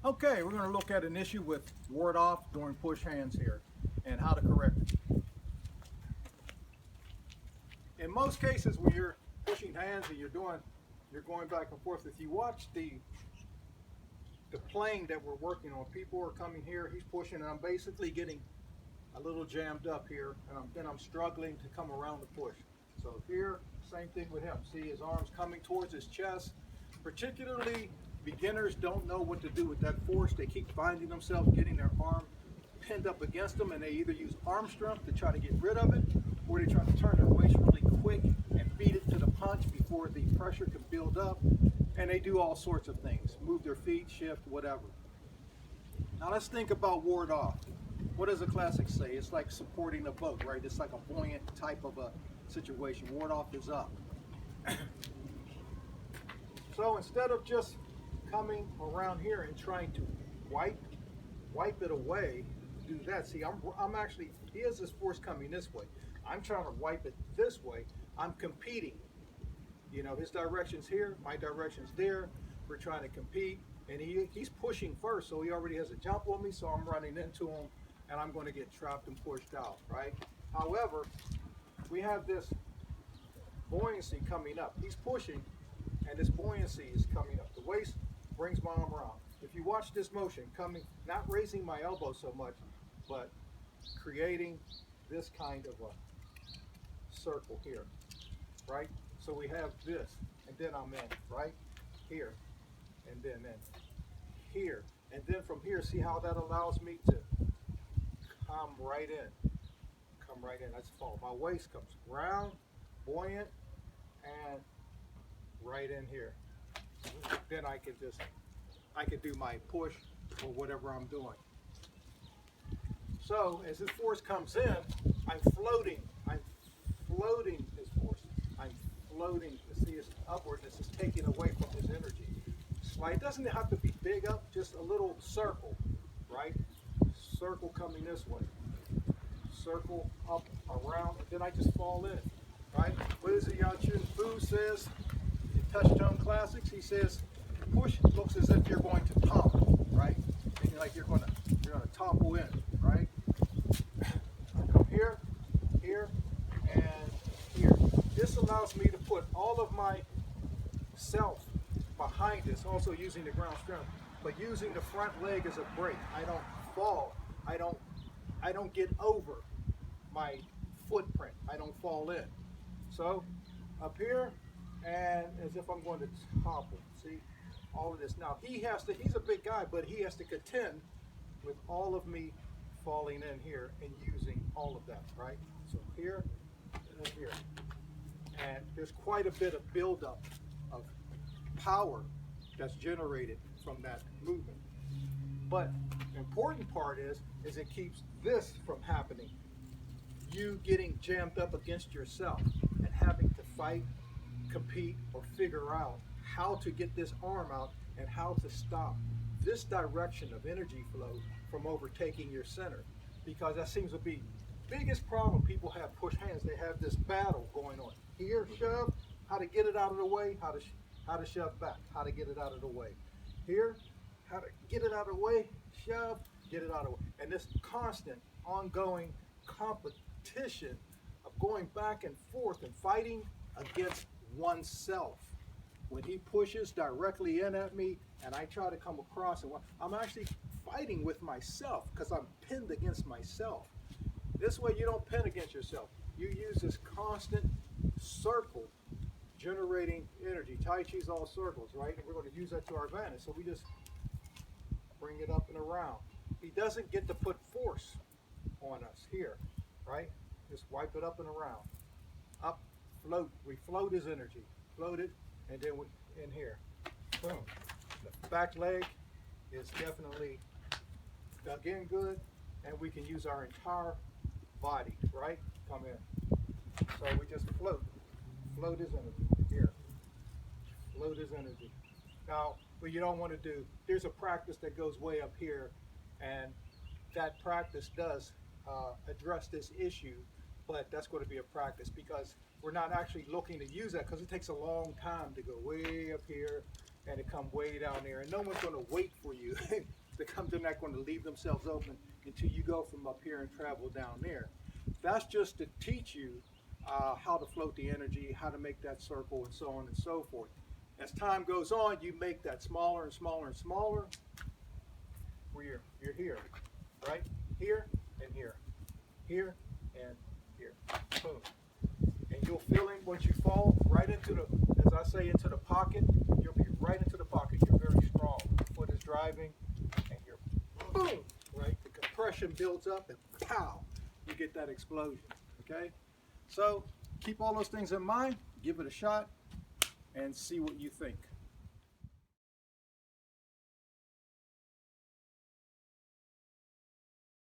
Okay, we're going to look at an issue with ward off during push hands here and how to correct it. In most cases when you're pushing hands and you're going back and forth, if you watch the plane that we're working on, people are coming here, he's pushing, and I'm basically getting a little jammed up here, and then I'm struggling to come around the push. So here, same thing with him. See his arms coming towards his chest. Particularly, beginners don't know what to do with that force. They keep finding themselves getting their arm pinned up against them, and they either use arm strength to try to get rid of it, or they try to turn their waist really quick and beat it to the punch before the pressure can build up. And they do all sorts of things, move their feet, shift, whatever. Now let's think about ward off. What does the classics say? It's like supporting a boat, right? It's like a buoyant type of a situation. Ward off is up. So instead of just coming around here and trying to wipe it away, do that. See, I'm actually, he has this force coming this way. I'm trying to wipe it this way. I'm competing. You know, his direction's here, my direction's there. We're trying to compete, and he's pushing first, so he already has a jump on me, so I'm running into him, and I'm going to get trapped and pushed out, right? However, we have this buoyancy coming up. He's pushing, and this buoyancy is coming up. The waist brings my arm around. If you watch this motion, coming, not raising my elbow so much, but creating this kind of a circle here, right? So we have this, and then I'm in, right? Here, and then here. And then from here, see how that allows me to come right in. Come right in, that's fall. My waist comes round, buoyant, and right in here. Then I can do my push or whatever I'm doing. So as this force comes in, I'm floating his force. I'm floating, see his upwardness is taking away from his energy. It doesn't have to be big up, just a little circle, right? Circle coming this way. Circle up, around, and then I just fall in, right? What is it Yan Chun Fu says in Touchtone Classics? He says, push looks as if you're going to topple, right? Meaning like you're gonna topple in, right? Come here, here, and here. This allows me to put all of my self behind this, also using the ground strength, but using the front leg as a brake. I don't fall. I don't get over my footprint. I don't fall in. So up here, and as if I'm going to topple. See all of this. Now he's a big guy, but he has to contend with all of me falling in here and using all of that, right? So here and here. And there's quite a bit of buildup of power that's generated from that movement. But the important part is it keeps this from happening. You getting jammed up against yourself and having to fight, compete, or figure out how to get this arm out and how to stop this direction of energy flow from overtaking your center. Because that seems to be the biggest problem people have push hands. They have this battle going on. Here, shove, how to get it out of the way, how to shove back, how to get it out of the way. Here, how to get it out of the way, shove, get it out of the way. And this constant, ongoing competition of going back and forth and fighting against oneself. When he pushes directly in at me and I try to come across, and I'm actually fighting with myself because I'm pinned against myself. This way you don't pin against yourself. You use this constant circle generating energy. Tai Chi's all circles, right? And we're going to use that to our advantage. So we just bring it up and around. He doesn't get to put force on us here, right? Just wipe it up and around. Up, float. We float his energy. Float it, and then we in here. Boom. The back leg is definitely dug in good, and we can use our entire body, right? Come in. So we just float his energy here. Float his energy. Now, what you don't want to do, there's a practice that goes way up here, and that practice does address this issue, but that's going to be a practice because we're not actually looking to use that because it takes a long time to go way up here and it come way down there, and no one's going to wait for you. They're not going to leave themselves open until you go from up here and travel down there. That's just to teach you how to float the energy, how to make that circle, and so on and so forth. As time goes on, you make that smaller and smaller and smaller, where you're here, right? Here and here, here and here, boom. And you'll feel it once you fall right into the, as I say, into the pocket. You'll be right into the pocket. You're very strong. The foot is driving, and you're boom, right? The compression builds up, and pow, you get that explosion. Okay, so keep all those things in mind. Give it a shot, and see what you think.